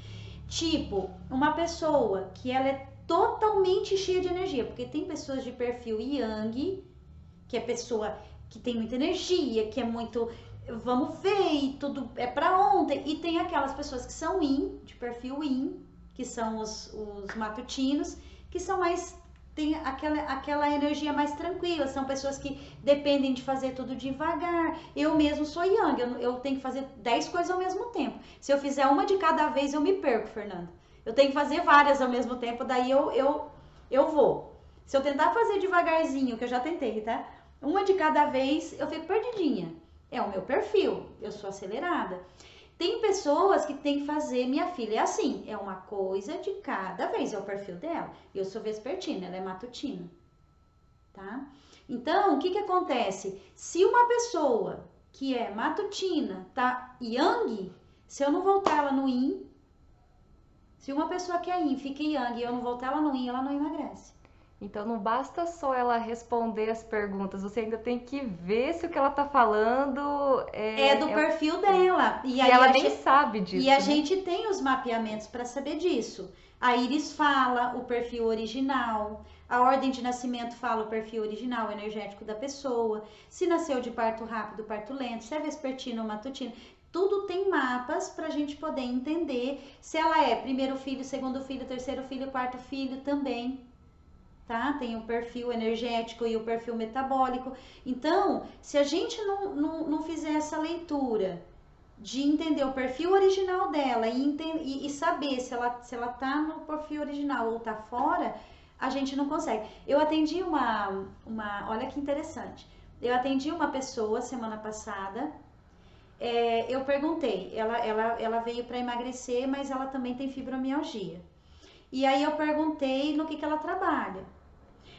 Tipo, uma pessoa que ela é totalmente cheia de energia, porque tem pessoas de perfil Yang, que é pessoa que tem muita energia, que é muito, vamos ver, e tudo é pra ontem. E tem aquelas pessoas que são Yin, de perfil Yin, que são os matutinos, que são mais, tem aquela energia mais tranquila, são pessoas que dependem de fazer tudo devagar. Eu mesmo sou Yang, eu tenho que fazer 10 coisas ao mesmo tempo. Se eu fizer uma de cada vez, eu me perco, Fernanda. Eu tenho que fazer várias ao mesmo tempo, daí eu vou. Se eu tentar fazer devagarzinho, que eu já tentei, tá? Uma de cada vez, eu fico perdidinha. É o meu perfil, eu sou acelerada. Tem pessoas que tem que fazer, minha filha é assim, é uma coisa de cada vez, é o perfil dela. Eu sou vespertina, ela é matutina, tá? Então, o que acontece? Se uma pessoa que é matutina tá Yang, se eu não voltar ela no Yin, se uma pessoa que é Yin fica Yang e eu não voltar ela no Yin, ela não emagrece.
Então não basta só ela responder as perguntas, você ainda tem que ver se o que ela tá falando
é do perfil dela.
E aí ela nem sabe disso.
E a gente tem os mapeamentos para saber disso. A íris fala o perfil original, a ordem de nascimento fala o perfil original energético da pessoa, se nasceu de parto rápido, parto lento, se é vespertino ou matutino. Tudo tem mapas para a gente poder entender se ela é primeiro filho, segundo filho, terceiro filho, quarto filho também. Tá? Tem o perfil energético e o perfil metabólico. Então, se a gente não fizer essa leitura de entender o perfil original dela e saber se ela tá no perfil original ou tá fora, a gente não consegue. Eu atendi olha que interessante. Eu atendi uma pessoa semana passada. Eu perguntei, ela veio para emagrecer, mas ela também tem fibromialgia. E aí eu perguntei no que ela trabalha.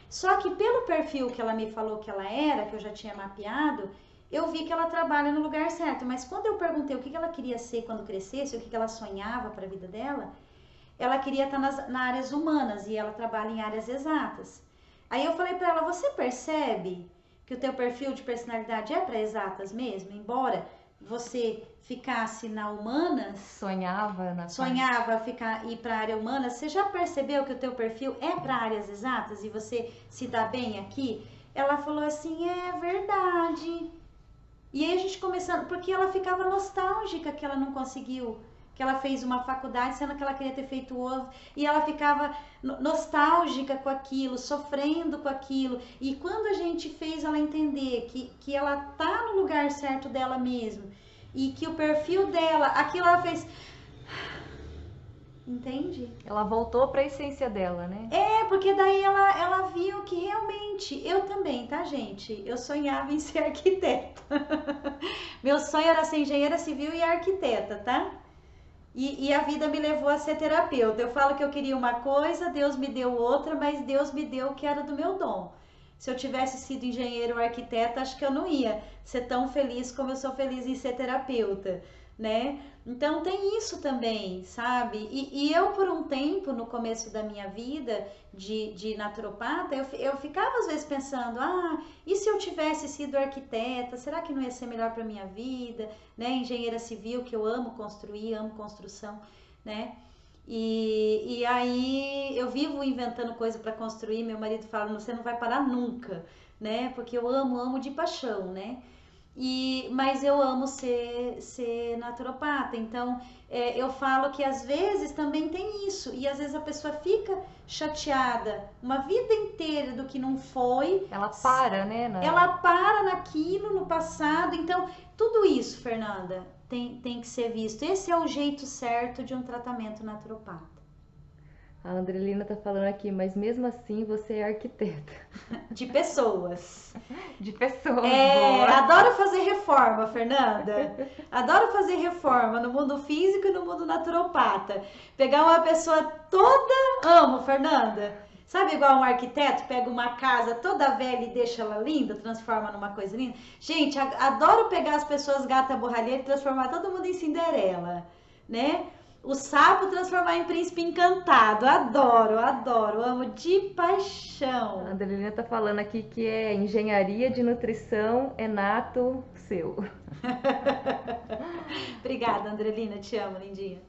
Só que pelo perfil que ela me falou que ela era, que eu já tinha mapeado, eu vi que ela trabalha no lugar certo. Mas quando eu perguntei o que ela queria ser quando crescesse, o que ela sonhava para a vida dela, ela queria estar nas áreas humanas e ela trabalha em áreas exatas. Aí eu falei para ela, você percebe que o teu perfil de personalidade é para exatas mesmo? Embora você ficasse na humanas, sonhava ir para a área humana, você já percebeu que o teu perfil é para áreas exatas e você se dá bem aqui? Ela falou assim, é verdade. E aí a gente começando, porque ela ficava nostálgica que ela não conseguiu, que ela fez uma faculdade, sendo que ela queria ter feito outro, e ela ficava nostálgica com aquilo, sofrendo com aquilo. E quando a gente fez ela entender que ela tá no lugar certo dela mesmo, e que o perfil dela, aquilo ela fez... Entende?
Ela voltou para a essência dela, né?
É, porque daí ela viu que realmente, eu também, tá, gente? Eu sonhava em ser arquiteta. Meu sonho era ser engenheira civil e arquiteta, tá? E a vida me levou a ser terapeuta. Eu falo que eu queria uma coisa, Deus me deu outra, mas Deus me deu o que era do meu dom. Se eu tivesse sido engenheiro ou arquiteta, acho que eu não ia ser tão feliz como eu sou feliz em ser terapeuta, né? Então tem isso também, sabe? E eu, por um tempo, no começo da minha vida de naturopata, eu ficava às vezes pensando, e se eu tivesse sido arquiteta, será que não ia ser melhor para minha vida? Né? Engenheira civil, que eu amo construir, amo construção, né? E aí eu vivo inventando coisa para construir, meu marido fala, você não vai parar nunca, né? Porque eu amo de paixão, né? Mas eu amo ser naturopata, então eu falo que às vezes também tem isso, e às vezes a pessoa fica chateada uma vida inteira do que não foi.
Ela para, né?
Ela para naquilo, no passado, então tudo isso, Fernanda, tem que ser visto. Esse é o jeito certo de um tratamento naturopata.
A Andrelina tá falando aqui, mas mesmo assim você é arquiteta.
De pessoas.
De pessoas. Boa.
Adoro fazer reforma, Fernanda. Adoro fazer reforma no mundo físico e no mundo naturopata. Pegar uma pessoa toda... Amo, Fernanda. Sabe igual um arquiteto pega uma casa toda velha e deixa ela linda, transforma numa coisa linda? Gente, adoro pegar as pessoas gata borralheira e transformar todo mundo em Cinderela, né? O sapo transformar em príncipe encantado. Adoro, amo de paixão.
A Andrelina tá falando aqui que é engenharia de nutrição, é nato seu.
Obrigada, Andrelina, te amo, lindinha.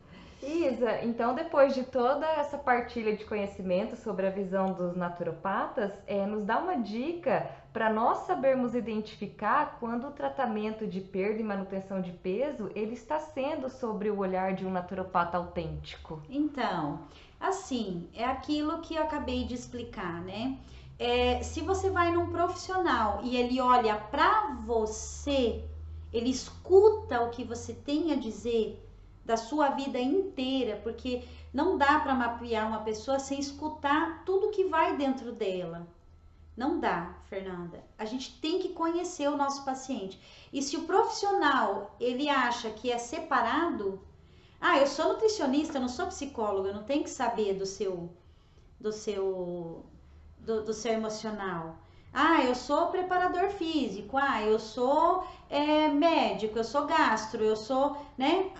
Isa, então depois de toda essa partilha de conhecimento sobre a visão dos naturopatas, nos dá uma dica para nós sabermos identificar quando o tratamento de perda e manutenção de peso ele está sendo sobre o olhar de um naturopata autêntico.
Então, assim, é aquilo que eu acabei de explicar, né? Se você vai num profissional e ele olha para você, ele escuta o que você tem a dizer da sua vida inteira, porque não dá para mapear uma pessoa sem escutar tudo que vai dentro dela. Não dá, Fernanda. A gente tem que conhecer o nosso paciente. E se o profissional, ele acha que é separado, eu sou nutricionista, eu não sou psicóloga, eu não tenho que saber do seu emocional. Eu sou preparador físico, eu sou médico, eu sou gastro, eu sou, né?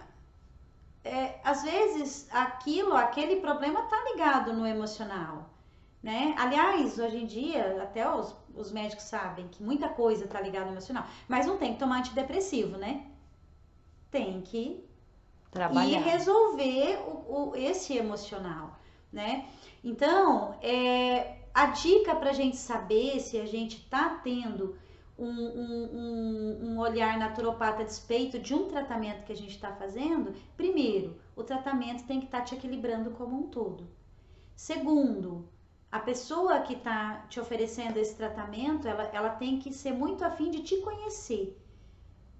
Às vezes aquele problema tá ligado no emocional, né? Aliás, hoje em dia, até os médicos sabem que muita coisa tá ligada no emocional, mas não tem que tomar antidepressivo, né? Tem que trabalhar e resolver esse emocional, né? Então, a dica pra gente saber se a gente tá tendo um olhar naturopata a despeito de um tratamento que a gente está fazendo, primeiro, o tratamento tem que estar te equilibrando como um todo. Segundo, a pessoa que está te oferecendo esse tratamento, ela tem que ser muito afim de te conhecer,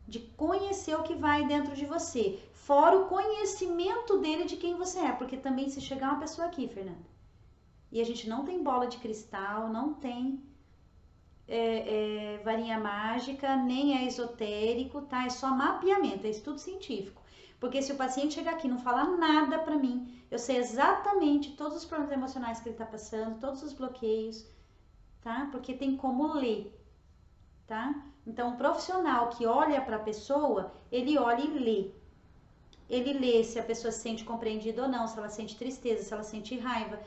de conhecer o que vai dentro de você, fora o conhecimento dele de quem você é, porque também se chegar uma pessoa aqui, Fernanda, e a gente não tem bola de cristal, não tem varinha mágica, nem é esotérico, tá? É só mapeamento, é estudo científico. Porque se o paciente chegar aqui e não falar nada pra mim, eu sei exatamente todos os problemas emocionais que ele tá passando, todos os bloqueios, tá? Porque tem como ler, tá? Então, um profissional que olha para a pessoa, ele olha e lê. Ele lê se a pessoa se sente compreendida ou não, se ela sente tristeza, se ela sente raiva.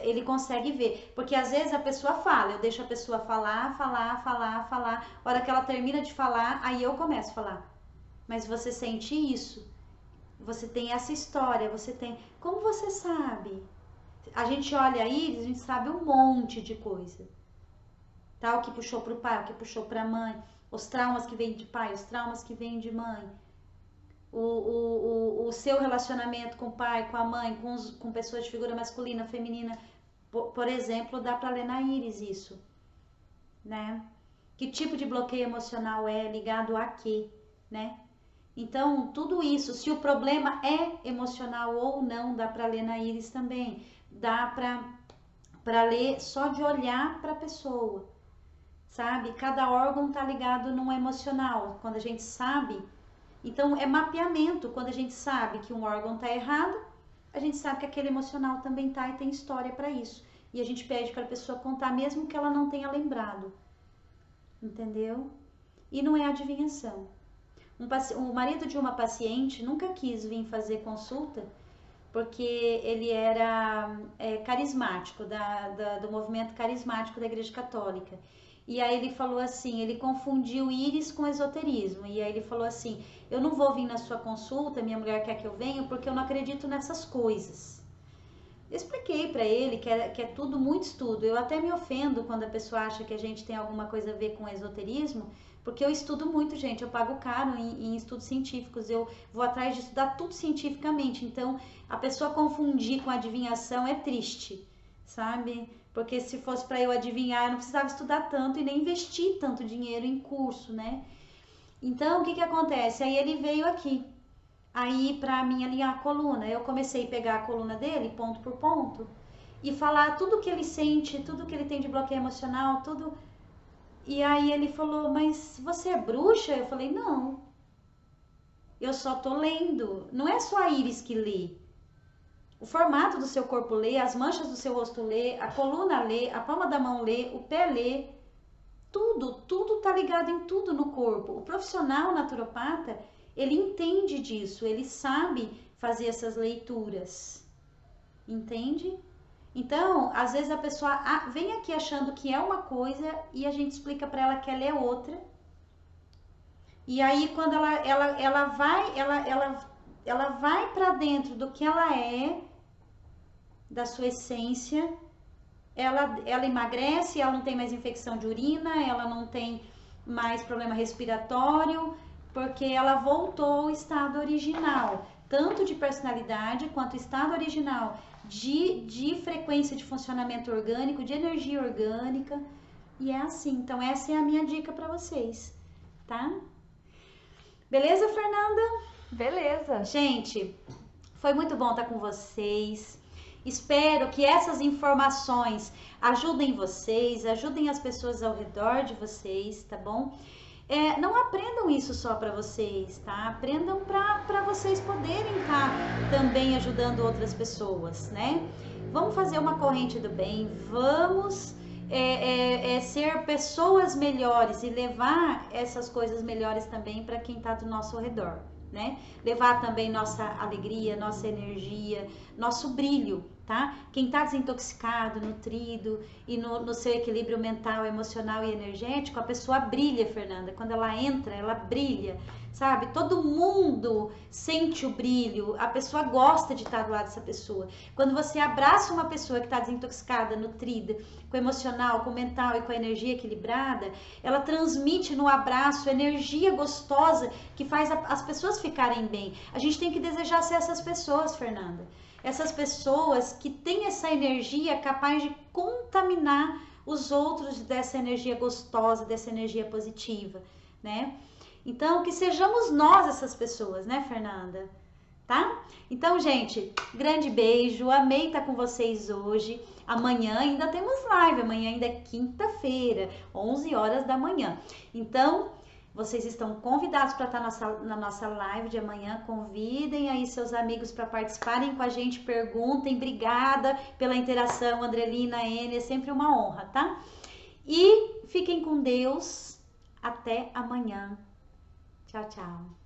Ele consegue ver. Porque às vezes a pessoa fala, eu deixo a pessoa falar. A hora que ela termina de falar, aí eu começo a falar. Mas você sente isso? Você tem essa história, você tem... Como você sabe? A gente olha aí, a gente sabe um monte de coisa. Tá? O que puxou pro pai, o que puxou pra mãe. Os traumas que vêm de pai, os traumas que vêm de mãe. O seu relacionamento com o pai, com a mãe, com pessoas de figura masculina, feminina. Por exemplo, dá pra ler na íris isso. Né? Que tipo de bloqueio emocional é ligado a quê? Né? Então, tudo isso, se o problema é emocional ou não, dá pra ler na íris também. Dá pra ler só de olhar pra pessoa. Sabe? Cada órgão tá ligado num emocional. Quando a gente sabe, então é mapeamento. Quando a gente sabe que um órgão tá errado, a gente sabe que aquele emocional também tá e tem história para isso. E a gente pede para a pessoa contar mesmo que ela não tenha lembrado. Entendeu? E não é adivinhação. O marido de uma paciente nunca quis vir fazer consulta porque ele era carismático, do movimento carismático da Igreja Católica. E aí ele falou assim, ele confundiu íris com esoterismo. E aí ele falou assim, eu não vou vir na sua consulta, minha mulher quer que eu venha, porque eu não acredito nessas coisas. Eu expliquei para ele que é tudo muito estudo. Eu até me ofendo quando a pessoa acha que a gente tem alguma coisa a ver com esoterismo, porque eu estudo muito, gente. Eu pago caro em estudos científicos. Eu vou atrás de estudar tudo cientificamente. Então, a pessoa confundir com adivinhação é triste, sabe? Porque se fosse para eu adivinhar, eu não precisava estudar tanto e nem investir tanto dinheiro em curso, né? Então, o que acontece? Aí ele veio aqui, aí para mim alinhar a coluna. Eu comecei a pegar a coluna dele, ponto por ponto, e falar tudo que ele sente, tudo que ele tem de bloqueio emocional, tudo. E aí ele falou, mas você é bruxa? Eu falei, não. Eu só tô lendo. Não é só a íris que lê. O formato do seu corpo lê, as manchas do seu rosto lê, a coluna lê, a palma da mão lê, o pé lê. Tudo tá ligado em tudo no corpo. O profissional naturopata, ele entende disso, ele sabe fazer essas leituras. Entende? Então, às vezes a pessoa vem aqui achando que é uma coisa e a gente explica para ela que ela é outra. E aí, quando ela vai para dentro do que ela é, da sua essência, ela emagrece, ela não tem mais infecção de urina, ela não tem mais problema respiratório, porque ela voltou ao estado original, tanto de personalidade quanto estado original de frequência de funcionamento orgânico, de energia orgânica, e é assim. Então essa é a minha dica para vocês, tá? Beleza, Fernanda?
Beleza.
Gente, foi muito bom estar com vocês. Espero que essas informações ajudem vocês, ajudem as pessoas ao redor de vocês, tá bom? Não aprendam isso só para vocês, tá? Aprendam para vocês poderem estar também ajudando outras pessoas, né? Vamos fazer uma corrente do bem, vamos ser pessoas melhores e levar essas coisas melhores também para quem está do nosso redor, né? Levar também nossa alegria, nossa energia, nosso brilho, tá? Quem tá desintoxicado, nutrido e no seu equilíbrio mental, emocional e energético, a pessoa brilha, Fernanda. Quando ela entra, ela brilha, sabe? Todo mundo sente o brilho, a pessoa gosta de estar do lado dessa pessoa. Quando você abraça uma pessoa que está desintoxicada, nutrida, com o emocional, com o mental e com a energia equilibrada, ela transmite no abraço energia gostosa que faz as pessoas ficarem bem. A gente tem que desejar ser essas pessoas, Fernanda. Essas pessoas que têm essa energia capaz de contaminar os outros dessa energia gostosa, dessa energia positiva, né? Então, que sejamos nós essas pessoas, né, Fernanda? Tá? Então, gente, grande beijo. Amei estar com vocês hoje. Amanhã ainda temos live. Amanhã ainda é quinta-feira, 11 horas da manhã. Então, vocês estão convidados para estar na nossa live de amanhã. Convidem aí seus amigos para participarem com a gente. Perguntem. Obrigada pela interação, Andrelina, N. É sempre uma honra, tá? E fiquem com Deus. Até amanhã. Tchau, tchau.